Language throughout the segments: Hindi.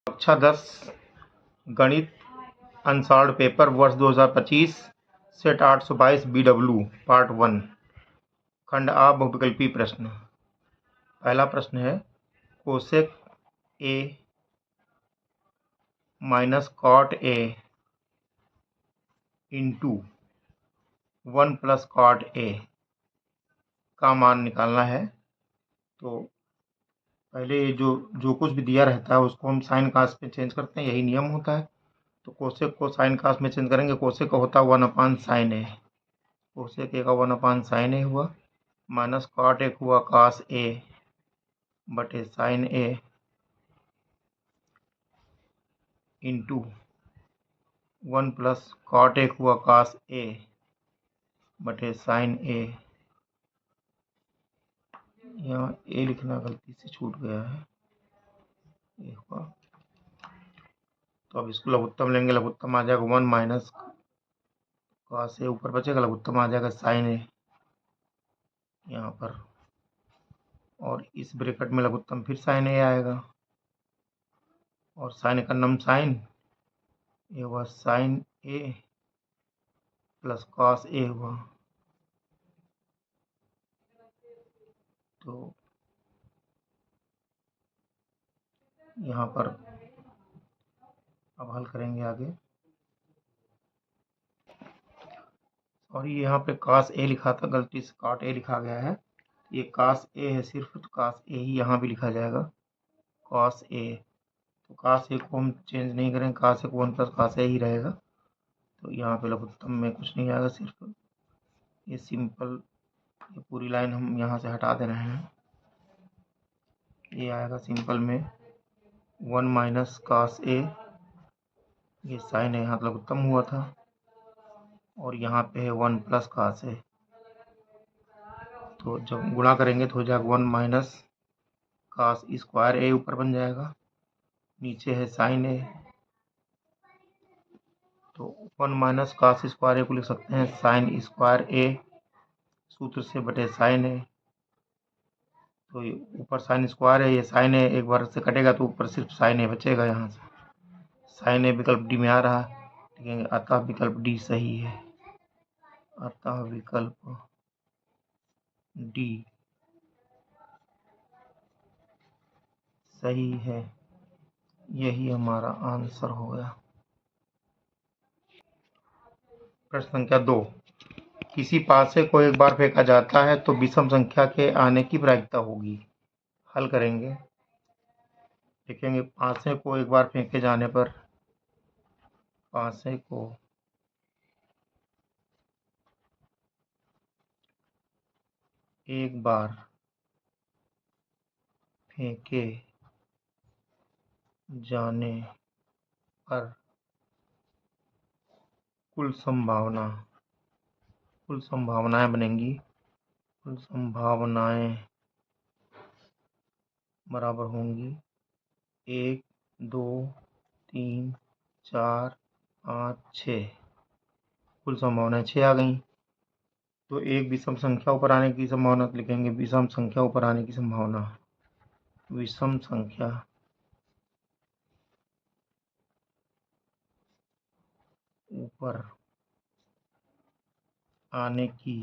कक्षा 10 गणित अनसॉल्व्ड पेपर वर्ष 2025 सेट 822 BW पार्ट 1 खंड आ बहुविकल्पी प्रश्न। पहला प्रश्न है cosec A minus cot A into 1 plus cot A का मान निकालना है। तो पहले जो कुछ भी दिया रहता है उसको हम साइन कास में चेंज करते हैं, यही नियम होता है। तो कोसेक को साइन कास में चेंज करेंगे। कोसेक का होता है 1 साइन ए, कोसेक ए का 1 साइन ए हुआ, माइनस कॉट एक हुआ कास ए बटे साइन ए इंटू 1 प्लस कॉट एक हुआ कास ए बटे साइन ए। यहाँ ए लिखना गलती से छूट गया है, ए हुआ। तो अब इसको लघुत्तम लेंगे, लघुत्तम आ जाएगा 1 माइनस कास ए, ऊपर बचेगा, लघुत्तम आ जाएगा साइन ए यहाँ पर, और इस ब्रैकेट में लघुत्तम फिर साइन ए आएगा, और साइन का नम साइन ये हुआ sign A plus cos A हुआ। तो यहाँ पर अब हल करेंगे आगे, और ये यहाँ पे कास ए लिखा था, गलती से कॉट ए लिखा गया है। ये कास ए है सिर्फ, तो कास ए ही यहाँ भी लिखा जाएगा, कॉस ए। तो कास ए को हम चेंज नहीं करेंगे, कास ए को 1 प्लस कास ए ही रहेगा। तो यहाँ पे लघुत्तम में कुछ नहीं आएगा, सिर्फ ये सिंपल, ये पूरी लाइन हम यहाँ से हटा दे रहे हैं। ये आएगा सिंपल में 1 माइनस कास ए, ये साइन है यहाँ लघुत्तम हुआ था, और यहाँ पे है 1 प्लस कास ए। तो जब गुणा करेंगे तो हो जाएगा 1 माइनस कास स्क्वायर ए ऊपर बन जाएगा, नीचे है साइन ए। तो 1 माइनस कास स्क्वायर ए को लिख सकते हैं साइन स्क्वायर ए सूत्र से बटे साइन ए। तो ये ऊपर साइन स्क्वायर है, ये साइन ए एक बार से कटेगा तो ऊपर सिर्फ साइन ए बचेगा। यहाँ से साइन ए विकल्प डी में आ रहा है, लिखेंगे अतः विकल्प डी सही है, अतः विकल्प डी सही है, यही हमारा आंसर हो गया। प्रश्न संख्या 2, किसी पासे को एक बार फेंका जाता है तो विषम संख्या के आने की प्रायिकता होगी। हल करेंगे, देखेंगे पासे को एक बार फेंके जाने पर, पासे को एक बार फेंके जाने पर कुल संभावनाएं बनेंगी, कुल संभावनाएं बराबर होंगी 1 2 3 4 5 6। कुल संभावनाएं 6 आ गई। तो एक विषम संख्या ऊपर आने की संभावना, लिखेंगे विषम संख्या ऊपर आने की संभावना, विषम संख्या ऊपर आने की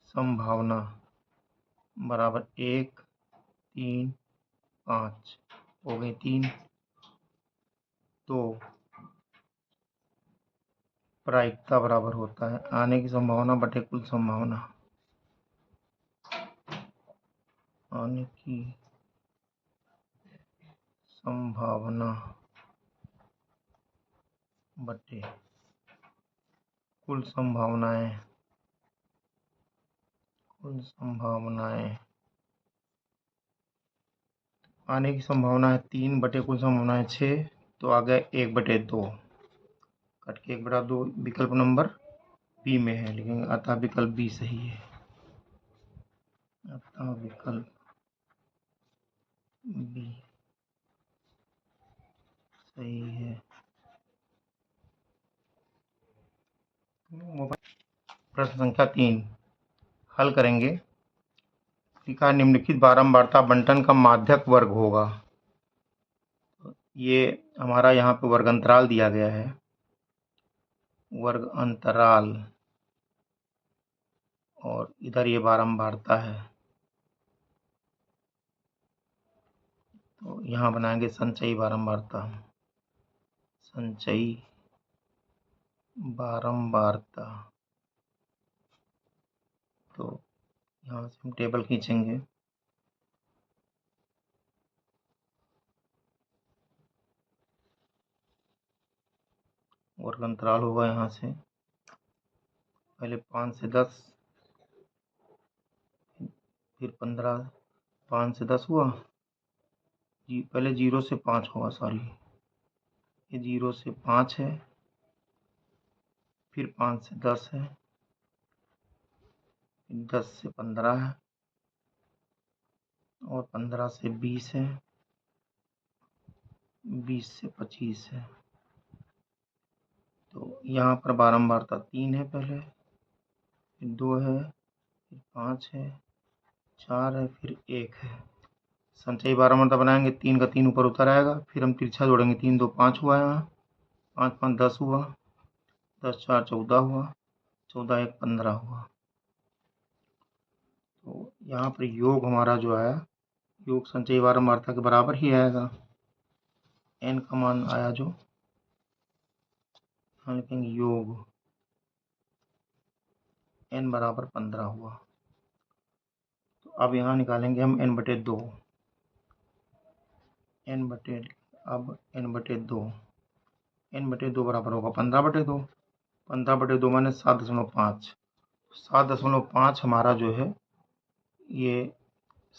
संभावना बराबर 1 3 5 हो गई 3। तो प्रायिकता बराबर होता है आने की संभावना बटे कुल संभावना, आने की संभावना बटे कुल संभावनाएं, कुल संभावनाएं। आने की संभावना है 3 बटे कुल संभावनाएं 6, तो आ गया 1/2, कट के 1/2 विकल्प नंबर बी में है, लिखेंगे अतः विकल्प बी सही है, अतः विकल्प बी सही है। प्रश्न संख्या 3 हल करेंगे, लिखा निम्नलिखित बारंबारता बंटन का माध्यक वर्ग होगा। ये हमारा यहाँ पे वर्ग अंतराल दिया गया है, वर्ग अंतराल, और इधर ये बारंबारता है। तो यहाँ बनाएंगे संचयी बारंबारता, संचयी बारंबारता। तो यहाँ से हम टेबल खींचेंगे, वर्ग अंतराल होगा यहाँ से पहले 5 से 10, फिर 15, 5 से 10 हुआ जी, पहले 0 से 5 होगा, सॉरी ये 0 से 5 है, फिर 5 से 10 है, 10 से 15 है, और 15 से 20 है, 20 से 25 है। तो यहाँ पर बारंबारता 3 है, पहले फिर 2 है, फिर 5 है, 4 है, फिर 1 है। संचयी बारंबारता बनाएंगे, 3 का 3 ऊपर उतर आएगा, फिर हम तिरछा जोड़ेंगे, 3 2 5 हुआ, यहाँ 5 5 10 हुआ, 10 4 14 हुआ, 14 1 15 हुआ। तो यहाँ पर योग हमारा जो है, योग संचयी बारंबारता के बराबर ही आएगा। n का मान आया जो, यहाँ लिखेंगे योग n बराबर 15 हुआ। तो अब यहाँ निकालेंगे हम n/2, अब n/2, n/2 बराबर होगा 15/2, 15/2 माने 7.5, 7.5 हमारा जो है ये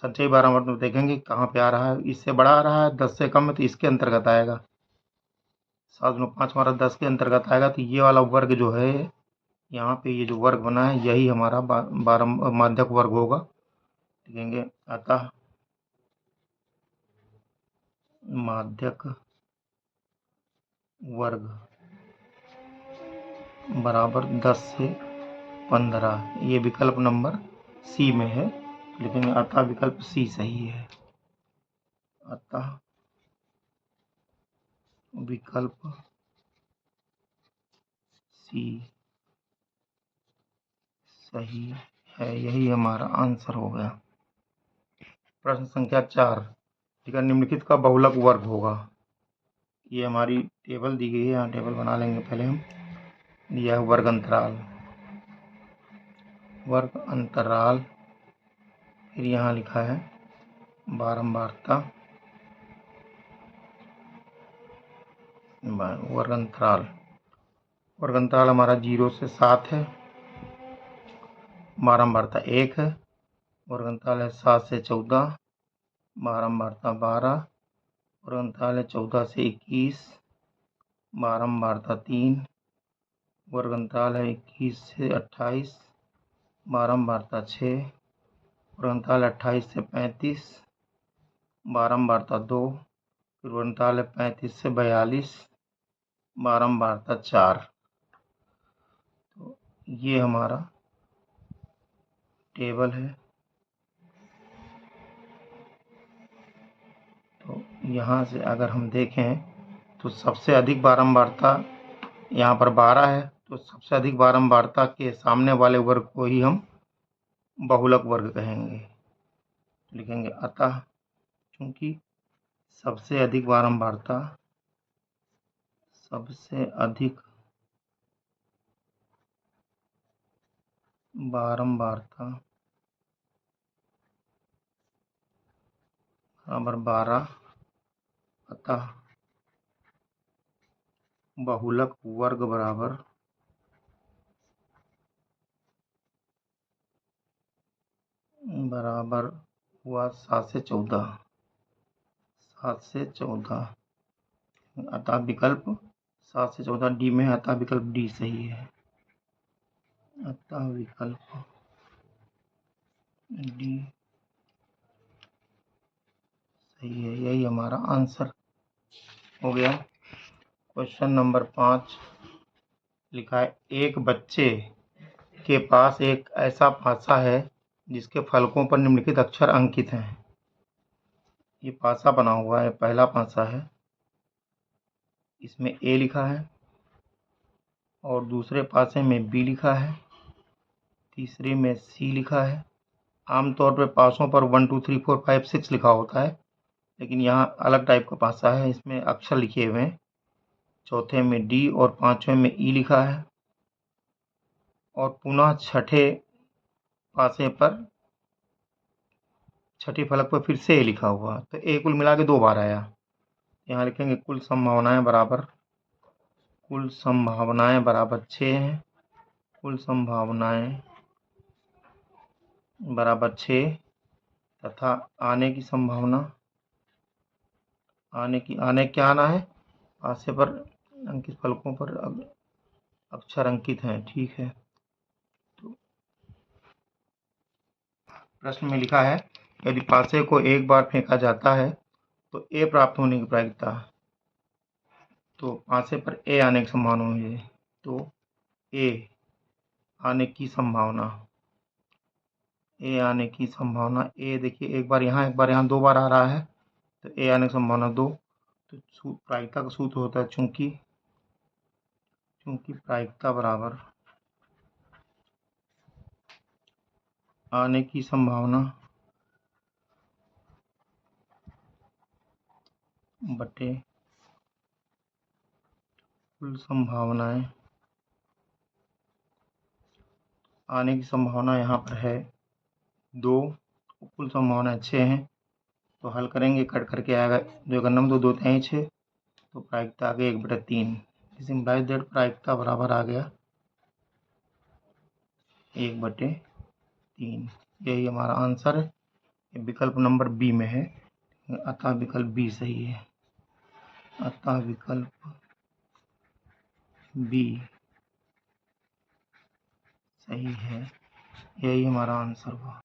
संचयी बारंबारता में देखेंगे कहाँ पे आ रहा है, इससे बड़ा आ रहा है, 10 से कम है तो इसके अंतर्गत आएगा। 7.5 हमारा 10 के अंतर्गत आएगा, तो ये वाला वर्ग जो है, यहाँ पे ये जो वर्ग बना है यही हमारा माध्यक वर्ग होगा। लिखेंगे अतः माध्यक वर्ग बराबर 10 से 15, ये विकल्प नंबर सी में है। लिखेंगे अतः विकल्प सी सही है, अतः विकल्प सी सही है, यही हमारा आंसर हो गया। प्रश्न संख्या 4, ठीक है, निम्नलिखित का बहुलक वर्ग होगा। ये हमारी टेबल दी गई है, यहाँ टेबल बना लेंगे पहले हम। यह वर्ग अंतराल, वर्ग अंतराल, फिर यहाँ लिखा है बारंबारता, वर्ग अंतराल, वर्ग अंतराल हमारा 0 से 7 है, बारंबारता 1 है, वर्ग अंतराल है 7 से 14, बारंबारता 12, वर्ग अंतराल है 14 से 21, बारंबारता 3, वर्ग अंतराल है 21 से 28, बारंबारता 6, वर्ग अंतराल 28 से 35, बारंबारता 2, फिर वर्ग अंतराल है 35 से 42, बारंबारता 4। तो ये हमारा टेबल है। तो यहाँ से अगर हम देखें तो सबसे अधिक बारंबारता यहाँ पर 12 है, तो सबसे अधिक बारंबारता के सामने वाले वर्ग को ही हम बहुलक वर्ग कहेंगे। लिखेंगे अतः क्योंकि सबसे अधिक बारंबारता, सबसे अधिक बारंबारता बराबर 12, अतः बहुलक वर्ग बराबर हुआ 7 से 14, 7 से 14, अतः विकल्प 7 से 14 डी में है, अतः विकल्प डी सही है, अतः विकल्प डी सही है, यही हमारा आंसर हो गया। क्वेश्चन नंबर 5 लिखा है, एक बच्चे के पास एक ऐसा पासा है जिसके फलकों पर निम्नलिखित अक्षर अंकित हैं। ये पासा बना हुआ है, पहला पासा है, इसमें ए लिखा है, और दूसरे पासे में बी लिखा है, तीसरे में सी लिखा है। आमतौर पर पासों पर 1 2 3 4 5 6 लिखा होता है, लेकिन यहाँ अलग टाइप का पासा है, इसमें अक्षर लिखे हुए हैं। चौथे में डी और पांचवें में ई लिखा है, और पुनः छठे पासे पर, छठे फलक पर फिर से ए लिखा हुआ। तो ए कुल मिला के 2 बार आया। यहाँ लिखेंगे कुल संभावनाएं बराबर 6 हैं। कुल संभावनाएं बराबर 6 तथा आने की संभावना, आने क्या आना है, पासे पर अंकित फलकों पर अक्षर अंकित हैं। ठीक है, तो प्रश्न में लिखा है यदि पासे को एक बार फेंका जाता है तो ए प्राप्त होने की प्रायिकता, तो पासे पर ए आने की संभावना है, तो ए आने की संभावना, ए देखिए एक बार यहाँ 2 बार आ रहा है, तो ए आने की संभावना 2। तो प्रायिकता का सूत्र होता है चूंकि प्रायिकता बराबर आने की संभावना बटे कुल संभावनाएं। आने की संभावना यहाँ पर है 2, कुल संभावना 6 है, तो हल करेंगे, कट करके आएगा 2 का 9 2 3 6, तो प्रायिकता आ गई 1/3। इस इम्प्लाइज दैट प्रायिकता बराबर आ गया 1/3। यही हमारा आंसर है, विकल्प नंबर बी में है, अतः विकल्प बी सही है। अतः विकल्प बी सही है, यही हमारा आंसर हुआ।